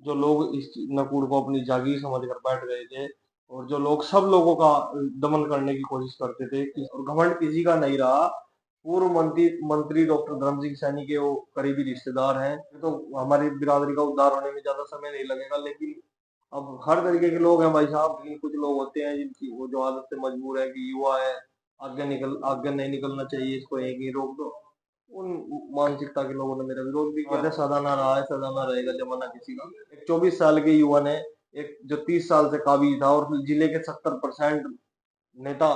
जो लोग इस नकुड़ को अपनी जागीर समझ कर बैठ गए थे, और जो लोग सब लोगों का दमन करने की कोशिश करते थे और घमंड किसी का नहीं रहा। पूर्व मंत्री मंत्री डॉक्टर धर्म सिंह सैनी के वो करीबी रिश्तेदार हैं, तो हमारी बिरादरी का उद्धार होने में ज्यादा समय नहीं लगेगा। लेकिन अब हर तरीके के लोग हैं भाई साहब, लेकिन कुछ लोग होते हैं जिनकी वो जो आदत से मजबूर है कि युवा है, आगे नहीं निकलना चाहिए, इसको यहीं कहीं रोक दो। उन मानसिकता के लोगों ने मेरा विरोध भी किया। सदा ना रहा है, सदा ना रहेगा जमाना किसी का। एक 24 साल के युवा ने एक जो 30 साल से काबिज था, और जिले के 70% नेता,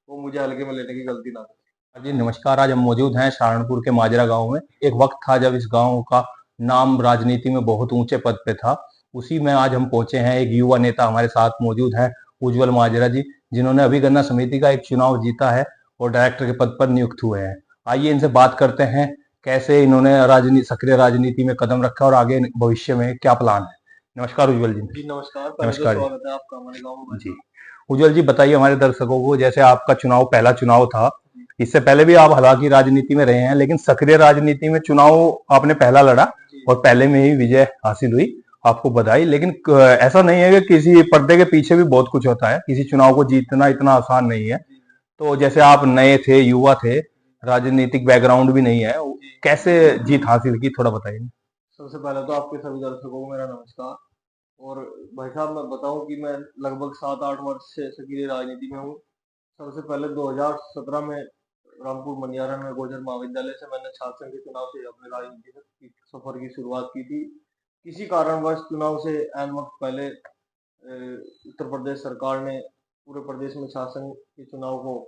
वो मुझे हल्के में लेने की गलती ना करे। जी नमस्कार। आज हम मौजूद हैं सहारनपुर के माजरा गांव में। एक वक्त था जब इस गांव का नाम राजनीति में बहुत ऊंचे पद पे था। उसी में आज हम पहुंचे हैं। एक युवा नेता हमारे साथ मौजूद हैं, उज्जवल माजरा जी, जिन्होंने अभी गन्ना समिति का एक चुनाव जीता है और डायरेक्टर के पद पर नियुक्त हुए हैं। आइए इनसे बात करते हैं, कैसे इन्होंने सक्रिय राजनीति में कदम रखा और आगे भविष्य में क्या प्लान है। नमस्कार उज्जवल जी। जी नमस्कार, पहले तो नमस्कार जी। स्वागत है आपका हमारे गाँव में। जी उज्जवल जी, बताइए हमारे दर्शकों को, जैसे आपका चुनाव पहला चुनाव था, इससे पहले भी आप हालांकि राजनीति में रहे हैं, लेकिन सक्रिय राजनीति में चुनाव आपने पहला लड़ा और पहले में ही विजय हासिल हुई, आपको बधाई। लेकिन ऐसा नहीं है कि किसी पर्दे के पीछे भी बहुत कुछ होता है, किसी चुनाव को जीतना इतना आसान नहीं है। तो जैसे आप नए थे, युवा थे, राजनीतिक बैकग्राउंड भी नहीं है, कैसे जीत हासिल की, थोड़ा बताइए। सबसे पहले तो आपके सभी दर्शकों को मेरा नमस्कार। और भाई साहब, मैं बताऊं कि मैं लगभग 7-8 वर्ष से सक्रिय राजनीति में हूँ। सबसे पहले 2017 में रामपुर मनियारा में गोजर महाविद्यालय से मैंने छात्र संघ के चुनाव से अपने राजनीतिक सफर की शुरुआत की थी। किसी कारणवश चुनाव से ऐन वक्त पहले उत्तर प्रदेश सरकार ने पूरे प्रदेश में शासन के चुनाव को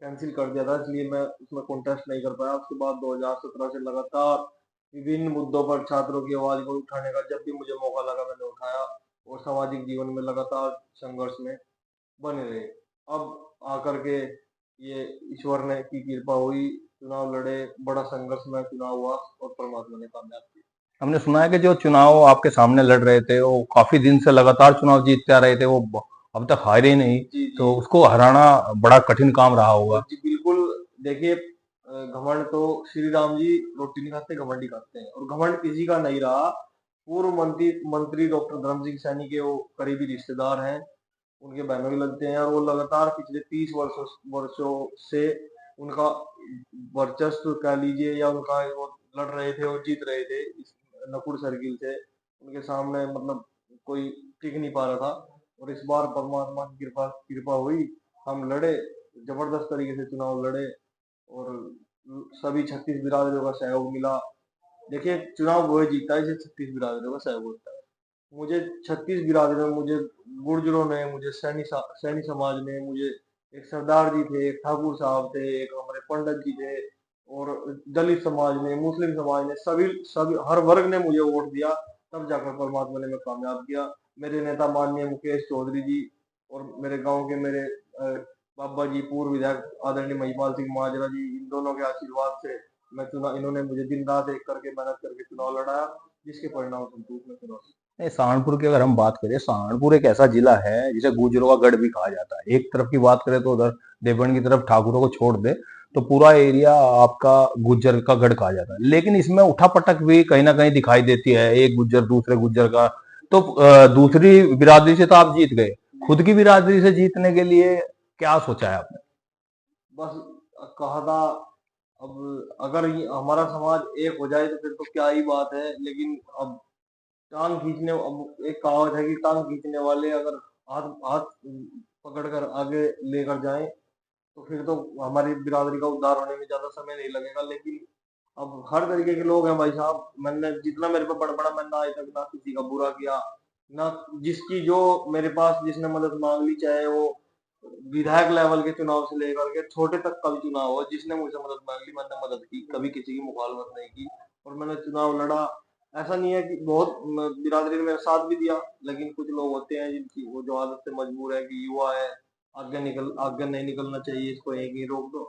कैंसिल कर दिया था, इसलिए मैं उसमें कॉन्टेस्ट नहीं कर पाया। उसके बाद 2017 से लगातार विभिन्न मुद्दों पर छात्रों की आवाज को उठाने का जब भी मुझे मौका लगा मैंने उठाया, और सामाजिक जीवन में लगातार संघर्ष में बने रहे। अब आकर के ये ईश्वर ने की कृपा हुई, चुनाव लड़े, बड़ा संघर्ष में चुनाव हुआ और परमात्मा ने कामयाब किया। हमने सुना है कि जो चुनाव आपके सामने लड़ रहे थे, वो काफी दिन से लगातार चुनाव जीतते आ रहे थे, वो अब तक हारे ही नहीं। जी तो जी उसको हराना बड़ा कठिन काम रहा होगा। जी बिल्कुल। देखिए, घमंड तो श्री राम जी रोटी नहीं खाते, घमंड ही खाते हैं, और घमंड किसी का नहीं रहा। पूर्व मंत्री डॉक्टर धर्म सिंह सैनी के वो करीबी रिश्तेदार हैं, उनके बहनों भी लगते हैं, और वो लगातार पिछले 30 वर्षों से उनका वर्चस्व कह लीजिए, या उनका वो लड़ रहे थे और जीत रहे थे इस नकुड़ सर्किल से। उनके सामने मतलब कोई टिक नहीं पा रहा था, और इस बार परमात्मा की कृपा कृपा हुई, हम लड़े, जबरदस्त तरीके से चुनाव लड़े, और सभी 36 बिरादरियों का सहयोग मिला। देखिए, चुनाव वो जीतता है जिसे 36 बिरादरियों का सहयोग होता है। मुझे 36 बिरादरियों, मुझे गुर्जरों ने, मुझे सैनी समाज ने, मुझे एक सरदार जी थे, एक ठाकुर साहब थे, एक हमारे पंडित जी थे, और दलित समाज ने, मुस्लिम समाज ने, सभी सभी हर वर्ग ने मुझे वोट दिया। तब जाकर परमात्मा ने मैं कामयाब किया। मेरे नेता माननीय मुकेश चौधरी जी, और मेरे गांव के मेरे बाबा जी, पूर्व विधायक आदरणीय महिपाल सिंह माजरा जी, इन दोनों के आशीर्वाद से मैं चुनाव, इन्होंने मुझे दिन रात एक करके मेहनत करके चुनाव लड़ाया, जिसके परिणाम स्वरूप मैं चुनाव। नहीं, सहारनपुर की अगर हम बात करें, सहारनपुर एक ऐसा जिला है जिसे गुर्जरों का गढ़ भी कहा जाता है। एक तरफ की बात करें तो उधर देवबंद की तरफ ठाकुरों को छोड़ दे तो पूरा एरिया आपका गुज्जर का गढ़ कहा जाता है। लेकिन इसमें उठापटक भी कहीं ना कहीं दिखाई देती है, एक गुज्जर दूसरे गुज्जर का। तो दूसरी बिरादरी से तो आप जीत गए, खुद की बिरादरी से जीतने के लिए क्या सोचा है आपने। बस कहा था, अब अगर हमारा समाज एक हो जाए तो फिर तो क्या ही बात है। लेकिन अब टांग खींचने, अब एक कहावत है कि टांग खींचने वाले अगर हाथ हाथ पकड़ कर आगे लेकर जाएं, तो फिर तो हमारी बिरादरी का उद्धार होने में ज्यादा समय नहीं लगेगा। लेकिन अब हर तरीके के लोग हैं भाई साहब, मैंने जितना मेरे पे बड़बड़ा, मैंने आज तक ना किसी का बुरा किया, ना जिसकी जो मेरे पास जिसने मदद मांग ली, चाहे वो विधायक लेवल के चुनाव से लेकर के छोटे तक का भी चुनाव हो, जिसने मुझसे मदद मांग ली मैंने मदद की, कभी किसी की मुखालफत नहीं की, और मैंने चुनाव लड़ा। ऐसा नहीं है कि बहुत बिरादरी ने मेरा साथ भी दिया, लेकिन कुछ लोग होते हैं जिनकी वो जो आदत से मजबूर है कि युवा है, आगे नहीं निकलना चाहिए, इसको एक ही रोक दो।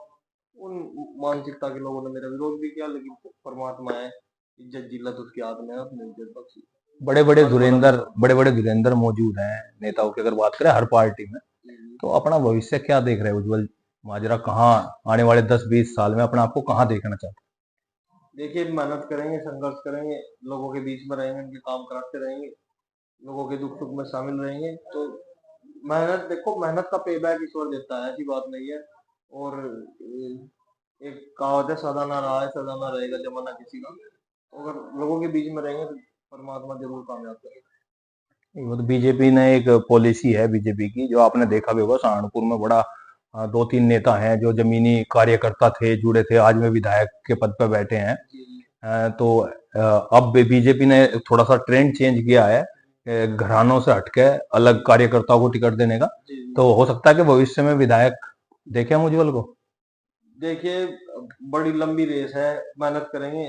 उन मानसिकता के लोगों ने मेरा विरोध भी किया, लेकिन परमात्मा है, इज्जत जिल्लत उसके हाथ में है, अपने इज्जत बख्शी। बड़े बड़े धुरेंद्र मौजूद हैं नेताओं की अगर बात करें हर पार्टी में। तो अपना भविष्य क्या देख रहे हैं उज्जवल माजरा, कहाँ आने वाले 10-20 साल में अपने आप को कहाँ देखना चाहते देखिए मेहनत करेंगे, संघर्ष करेंगे, लोगों के बीच में रहेंगे, उनके काम कराते रहेंगे, लोगों के दुख सुख में शामिल रहेंगे, तो मेहनत, देखो मेहनत का पे बैक ईश्वर देता है, ऐसी बात नहीं है। और एक कहावत है, सदा ना रहा है सदा ना रहेगा जमाना किसी का। तो अगर लोगों के बीच में रहेंगे तो परमात्मा जरूर कामयाब करेगा। वो तो बीजेपी ने एक पॉलिसी है बीजेपी की, जो आपने देखा भी होगा सहारनपुर में बड़ा, दो तीन नेता हैं जो जमीनी कार्यकर्ता थे, जुड़े थे, आज में विधायक के पद पर बैठे हैं। जी जी तो अब बीजेपी ने थोड़ा सा ट्रेंड चेंज किया है, घरानों से हटके अलग कार्यकर्ताओं को टिकट देने का। जी जी। तो हो सकता है कि भविष्य में विधायक देखें हम उज्जवल को। देखिए बड़ी लंबी रेस है, मेहनत करेंगे,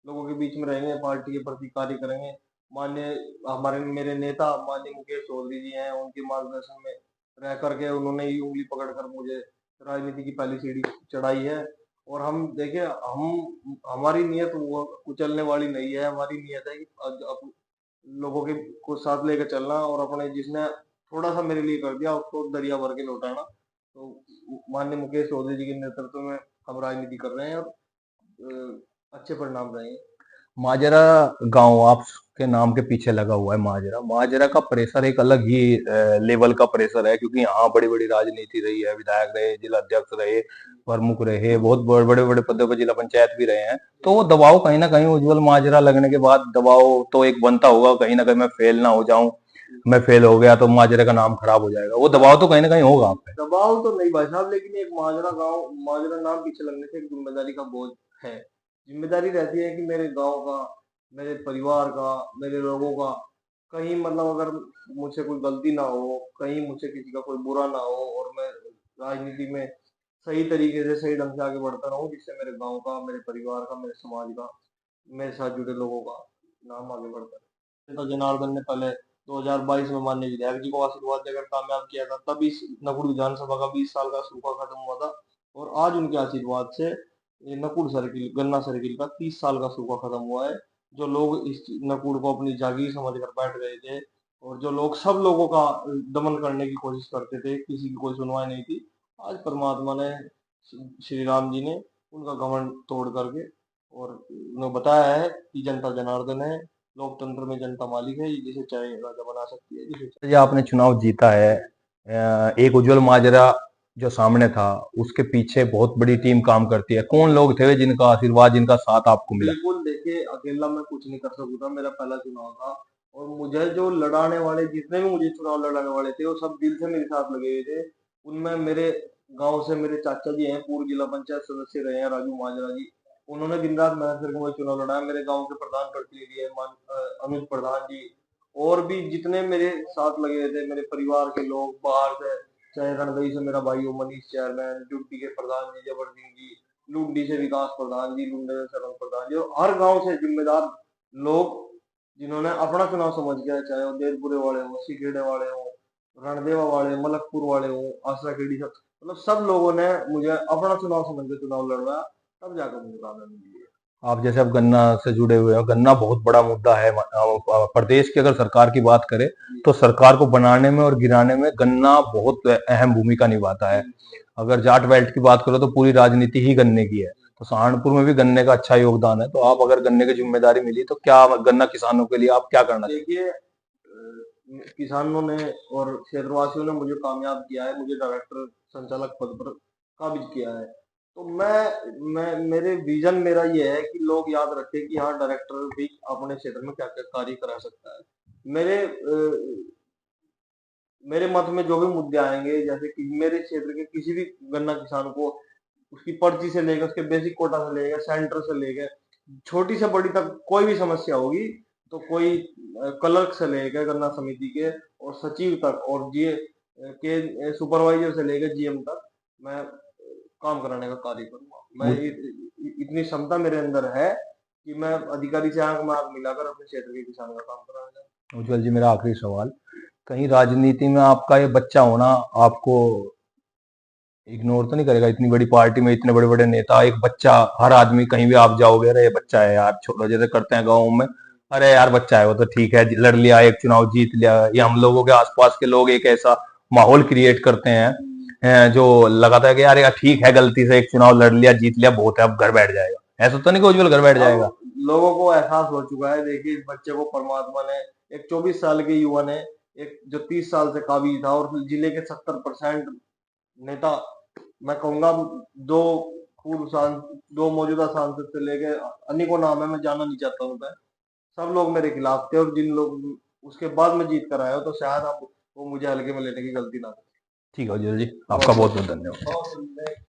लोगों के बीच में रहेंगे, पार्टी के प्रति कार्य करेंगे। माननीय हमारे मेरे नेता माननीय मुकेश चौधरी जी हैं, उनके मार्गदर्शन में रह करके उन्होंने ही उंगली पकड़कर मुझे राजनीति की पहली सीढ़ी चढ़ाई है। और हम देखिए, हम हमारी नीयत वो कुचलने वाली नहीं है, हमारी नीयत है कि लोगों के को साथ लेकर चलना, और अपने जिसने थोड़ा सा मेरे लिए कर दिया उसको दरिया भर के लौटाना। तो माननीय मुकेश चौधरी जी के नेतृत्व में हम राजनीति कर रहे हैं, और अच्छे परिणाम रहे हैं। माजरा गांव आपके नाम के पीछे लगा हुआ है। माजरा माजरा का प्रेशर एक अलग ही लेवल का प्रेशर है, क्योंकि यहाँ बड़ी बड़ी राजनीति रही है, विधायक रहे, जिला अध्यक्ष रहे, प्रमुख रहे, बहुत बड़े बड़े बड़े पदों पर जिला पंचायत भी रहे हैं। तो वो दबाव कहीं ना कहीं उज्जवल माजरा लगने के बाद दबाव तो एक बनता होगा, कहीं ना कहीं मैं फेल ना हो जाऊं, मैं फेल हो गया तो माजरे का नाम खराब हो जाएगा, वो दबाव तो कहीं ना कहीं होगा आप पे। दबाव तो नहीं भाई साहब, लेकिन एक माजरा गांव, माजरा नाम पीछे लगने से एक जिम्मेदारी का बोझ है। जिम्मेदारी रहती है कि मेरे गांव का, मेरे परिवार का, मेरे लोगों का कहीं मतलब अगर मुझसे कोई गलती ना हो, कहीं मुझसे किसी का कोई बुरा ना हो, और मैं राजनीति में सही तरीके से सही ढंग से आगे बढ़ता रहूं, जिससे मेरे गांव का, मेरे परिवार का, मेरे समाज का, मेरे साथ जुड़े लोगों का नाम आगे बढ़ता है। तो जनार्दन ने पहले 2022 में माननीय विधायक जी को आशीर्वाद देकर कामयाब किया था, तब इस नकुड़ विधानसभा का 20 साल का सूखा खत्म हुआ था। और आज उनके आशीर्वाद से ये नकुड़ सर्किल, गन्ना सर्किल का 30 साल का सूखा खत्म हुआ है। जो लोग इस नकुड़ को अपनी जागीर समझकर बैठ गए थे, और जो लोग सब लोगों का दमन करने की कोशिश करते थे, किसी की कोई सुनवाई नहीं थी, आज परमात्मा ने, श्री राम जी ने उनका घमंड तोड़ करके, और उन्हें बताया है कि जनता जनार्दन है, लोकतंत्र में जनता मालिक है, ये जिसे चाहे राजा बना सकती है, जिसे चाहे। जो आपने चुनाव जीता है, एक उज्जवल माजरा जो सामने था, उसके पीछे बहुत बड़ी टीम काम करती है। कौन लोग थे जिनका आशीर्वाद, जिनका साथ आपको मिला? बिल्कुल, देखिए अकेला मैं कुछ नहीं कर सकता, मेरा पहला चुनाव था, और मुझे जो लड़ाने वाले, जितने भी मुझे चुनाव लड़ाने वाले थे, वो सब दिल से मेरे साथ लगे हुए थे। उनमें मेरे गांव से मेरे चाचा जी हैं, पूर्व जिला पंचायत सदस्य रहे हैं, राजू माजरा जी। उन्होंने दिन रात मेहनत करके मुझे चुनाव लड़ाया। मेरे गांव के प्रधान प्रतिनिधि है अनुज प्रधान जी, और भी जितने मेरे साथ लगे हुए थे, मेरे परिवार के लोग बाहर से, चाहे रणदई से मेरा भाई हो मनीष चेयरमैन, जुट्टी के प्रधान जी जबरदीन जी, लुंडी से विकास प्रधान जी, लुंडे से सरन प्रधान जी, और हर गांव से जिम्मेदार लोग, जिन्होंने अपना चुनाव समझ गया, चाहे वो देवपुरे वाले हो, सीखेड़े वाले हो, रणदेवा वाले, मलकपुर वाले हो, आसरा खेड़ी, सब मतलब सब लोगों ने मुझे अपना चुनाव समझ के चुनाव लड़वाया, तब जाकर मुझे कामयाबी मिली है। आप जैसे अब गन्ना से जुड़े हुए हो, गन्ना बहुत बड़ा मुद्दा है प्रदेश की। अगर सरकार की बात करें तो सरकार को बनाने में और गिराने में गन्ना बहुत अहम भूमिका निभाता है। अगर जाट बेल्ट की बात करो तो पूरी राजनीति ही गन्ने की है, तो सहारनपुर में भी गन्ने का अच्छा योगदान है। तो आप अगर गन्ने की जिम्मेदारी मिली तो क्या गन्ना किसानों के लिए आप क्या करना चाहिए? देखिए किसानों ने और क्षेत्रवासियों ने मुझे कामयाब किया है, मुझे डायरेक्टर संचालक पद पर काबिज किया है। तो मैं मेरे विजन मेरा ये है कि लोग याद रखें कि हाँ, डायरेक्टर भी अपने क्षेत्र में क्या क्या कार्य करा सकता है। मेरे मत में जो भी मुद्दे आएंगे, जैसे कि मेरे क्षेत्र के किसी भी गन्ना किसान को उसकी पर्ची से लेकर, उसके बेसिक कोटा से लेकर, सेंटर से लेकर, छोटी से बड़ी तक कोई भी समस्या होगी, तो कोई क्लर्क से लेकर गन्ना समिति के और सचिव तक, और जी के सुपरवाइजर से लेकर जीएम तक, मैं काम कराने का कार्य करूंगा। इतनी क्षमता मेरे अंदर है कि मैं अधिकारी से आंख में आंख मिलाकर अपने क्षेत्र के किसान का काम कराऊंगा। उज्जवल जी, मेरा आखिरी सवाल, कहीं राजनीति में आपका ये बच्चा होना आपको इग्नोर तो नहीं करेगा? इतनी बड़ी पार्टी में इतने बड़े बड़े नेता, एक बच्चा, हर आदमी कहीं भी आप जाओगे, अरे ये बच्चा है यार, छोटा, जैसे करते हैं गाँव में, अरे यार बच्चा है वो तो ठीक है, लड़ लिया, एक चुनाव जीत लिया। ये हम लोगों के आसपास के लोग एक ऐसा माहौल क्रिएट करते हैं जो लगाता है कि यार ठीक है, गलती से एक चुनाव लड़ लिया, जीत लिया, बहुत है, अब घर बैठ जाएगा। ऐसा तो नहीं कि उज्जवल घर बैठ जाएगा। अब लोगों को एहसास हो चुका है। देखिए, इस बच्चे को परमात्मा ने, एक 24 साल के युवा ने, एक जो 30 साल से काबिज था, और जिले के 70% नेता, मैं कहूंगा, दो दो मौजूदा सांसद से लेके अनेकों नाम है, मैं जाना नहीं चाहता हूँ मैं, सब लोग मेरे खिलाफ थे, और जिन लोग उसके बाद में जीत कर आए हो, तो शायद आप वो मुझे हल्के में लेने की गलती ना करें। ठीक है उज्जवल जी, बहुत आपका बहुत बहुत बहुत धन्यवाद। धन्यवाद।